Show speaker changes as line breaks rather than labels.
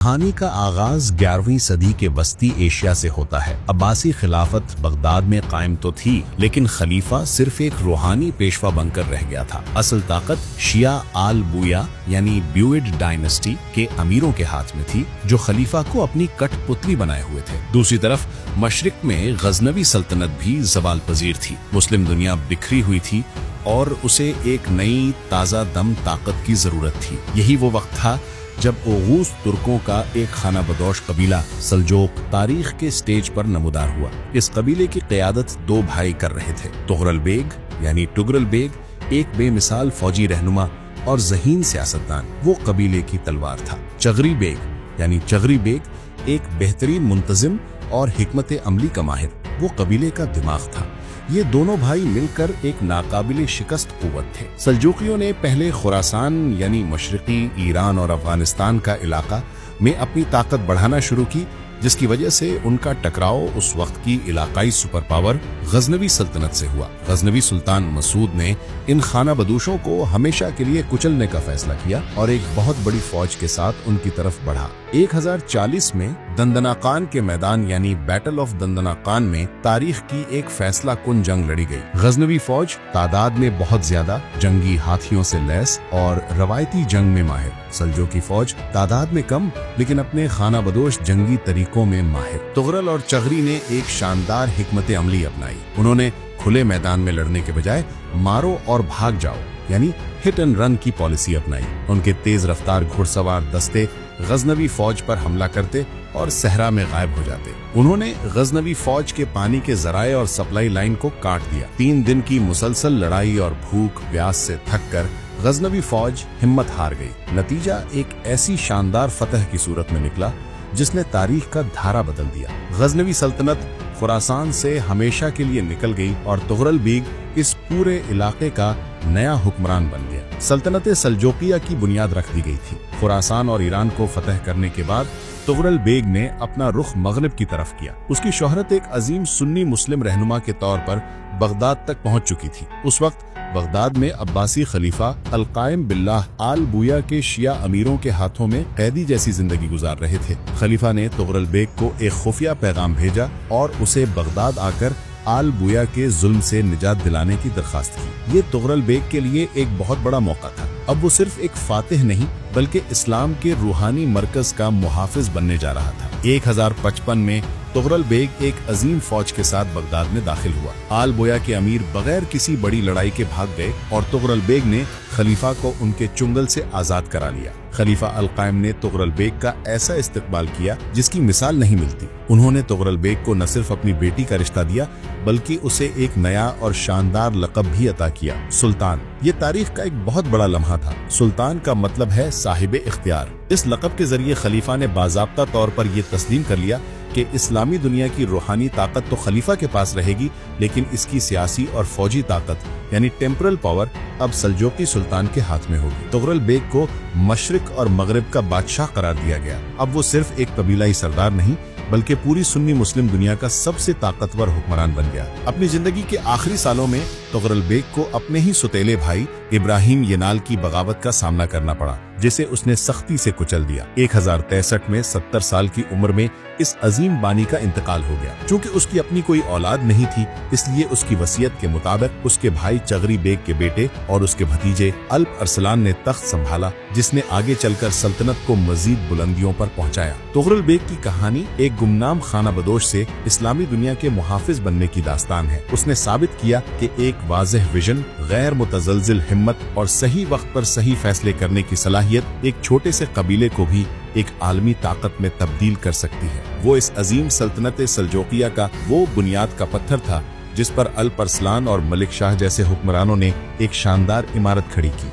کہانی کا آغاز 11ویں صدی کے وسطی ایشیا سے ہوتا ہے۔ عباسی خلافت بغداد میں قائم تو تھی، لیکن خلیفہ صرف ایک روحانی پیشوا بن کر رہ گیا تھا۔ اصل طاقت شیعہ آل بویا یعنی بیوئڈ ڈائنسٹی کے امیروں کے ہاتھ میں تھی، جو خلیفہ کو اپنی کٹ پتلی بنائے ہوئے تھے۔ دوسری طرف مشرق میں غزنوی سلطنت بھی زوال پذیر تھی۔ مسلم دنیا بکھری ہوئی تھی اور اسے ایک نئی تازہ دم طاقت کی ضرورت تھی۔ یہی وہ وقت تھا جب اوغوز ترکوں کا ایک خانہ بدوش قبیلہ سلجوق تاریخ کے سٹیج پر نمودار ہوا۔ اس قبیلے کی قیادت دو بھائی کر رہے تھے، تغرل بیگ یعنی ٹگرل بیگ، ایک بے مثال فوجی رہنما اور ذہین سیاستدان، وہ قبیلے کی تلوار تھا۔ چغری بیگ یعنی چغری بیگ ایک بہترین منتظم اور حکمت عملی کا ماہر، وہ قبیلے کا دماغ تھا۔ یہ دونوں بھائی مل کر ایک ناقابل شکست قوت تھے۔ سلجوقیوں نے پہلے خراسان یعنی مشرقی ایران اور افغانستان کا علاقہ میں اپنی طاقت بڑھانا شروع کی، جس کی وجہ سے ان کا ٹکراؤ اس وقت کی علاقائی سپر پاور غزنوی سلطنت سے ہوا۔ غزنوی سلطان مسعود نے ان خانہ بدوشوں کو ہمیشہ کے لیے کچلنے کا فیصلہ کیا اور ایک بہت بڑی فوج کے ساتھ ان کی طرف بڑھا۔ 1040 میں دندناقان کے میدان یعنی بیٹل آف دندناقان میں تاریخ کی ایک فیصلہ کن جنگ لڑی گئی۔ غزنوی فوج تعداد میں بہت زیادہ، جنگی ہاتھیوں سے لیس اور روایتی جنگ میں ماہر، سلجوقی فوج تعداد میں کم لیکن اپنے خانہ بدوش جنگی طریقوں میں ماہر۔ تغرل اور چغری نے ایک شاندار حکمت عملی اپنائی۔ انہوں نے کھلے میدان میں لڑنے کے بجائے مارو اور بھاگ جاؤ یعنی ہٹ اینڈ رن کی پالیسی اپنائی۔ ان کے تیز رفتار گھڑ سوار دستے غزنوی فوج پر حملہ کرتے اور صحرا میں غائب ہو جاتے۔ انہوں نے غزنوی فوج کے پانی کے ذرائع اور سپلائی لائن کو کاٹ دیا۔ 3 دن کی مسلسل لڑائی اور بھوک پیاس سے تھک کر غزنوی فوج ہمت ہار گئی۔ نتیجہ ایک ایسی شاندار فتح کی صورت میں نکلا جس نے تاریخ کا دھارا بدل دیا۔ غزنوی سلطنت خراسان سے ہمیشہ کے لیے نکل گئی اور تغرل بیگ اس پورے علاقے کا نیا حکمران بن گیا۔ سلطنت سلجوقیہ کی بنیاد رکھ دی گئی تھی۔ خراسان اور ایران کو فتح کرنے کے بعد تغرل بیگ نے اپنا رخ مغرب کی طرف کیا۔ اس کی شہرت ایک عظیم سنی مسلم رہنما کے طور پر بغداد تک پہنچ چکی تھی۔ اس وقت بغداد میں عباسی خلیفہ القائم باللہ آل بویا کے شیعہ امیروں کے ہاتھوں میں قیدی جیسی زندگی گزار رہے تھے۔ خلیفہ نے تغرل بیگ کو ایک خفیہ پیغام بھیجا اور اسے بغداد آ کر آل بویا کے ظلم سے نجات دلانے کی درخواست کی۔ یہ تغرل بیگ کے لیے ایک بہت بڑا موقع تھا۔ اب وہ صرف ایک فاتح نہیں بلکہ اسلام کے روحانی مرکز کا محافظ بننے جا رہا تھا۔ 1055 میں تغرل بیگ ایک عظیم فوج کے ساتھ بغداد میں داخل ہوا۔ آل بویا کے امیر بغیر کسی بڑی لڑائی کے بھاگ گئے اور تغرل بیگ نے خلیفہ کو ان کے چنگل سے آزاد کرا لیا۔ خلیفہ القائم نے تغرل بیگ کا ایسا استقبال کیا جس کی مثال نہیں ملتی۔ انہوں نے تغرل بیگ کو نہ صرف اپنی بیٹی کا رشتہ دیا بلکہ اسے ایک نیا اور شاندار لقب بھی عطا کیا، سلطان۔ یہ تاریخ کا ایک بہت بڑا لمحہ تھا۔ سلطان کا مطلب ہے صاحب اختیار۔ اس لقب کے ذریعے خلیفہ نے باضابطہ طور پر یہ تسلیم کر لیا کہ اسلامی دنیا کی روحانی طاقت تو خلیفہ کے پاس رہے گی، لیکن اس کی سیاسی اور فوجی طاقت یعنی ٹیمپرل پاور اب سلجوقی سلطان کے ہاتھ میں ہوگی۔ تغرل بیگ کو مشرق اور مغرب کا بادشاہ قرار دیا گیا۔ اب وہ صرف ایک قبیلائی سردار نہیں بلکہ پوری سنی مسلم دنیا کا سب سے طاقتور حکمران بن گیا۔ اپنی زندگی کے آخری سالوں میں تغرل بیگ کو اپنے ہی سوتیلے بھائی ابراہیم ینال کی بغاوت کا سامنا کرنا پڑا، جسے اس نے سختی سے کچل دیا۔ 1063 میں 70 سال کی عمر میں اس عظیم بانی کا انتقال ہو گیا۔ چونکہ اس کی اپنی کوئی اولاد نہیں تھی، اس لیے اس کی وصیت کے مطابق اس کے بھائی چغری بیگ کے بیٹے اور اس کے بھتیجے الپ ارسلان نے تخت سنبھالا، جس نے آگے چل کر سلطنت کو مزید بلندیوں پر پہنچایا۔ تغرل بیگ کی کہانی ایک گمنام خانہ بدوش سے اسلامی دنیا کے محافظ بننے کی داستان ہے۔ اس نے ثابت کیا کہ ایک واضح ویژن، غیر متزلزل ہمت اور صحیح وقت پر صحیح فیصلے کرنے کی صلاحیت ایک چھوٹے سے قبیلے کو بھی ایک عالمی طاقت میں تبدیل کر سکتی ہے۔ وہ اس عظیم سلطنت سلجوقیہ کا وہ بنیاد کا پتھر تھا جس پر الپ ارسلان اور ملک شاہ جیسے حکمرانوں نے ایک شاندار عمارت کھڑی کی۔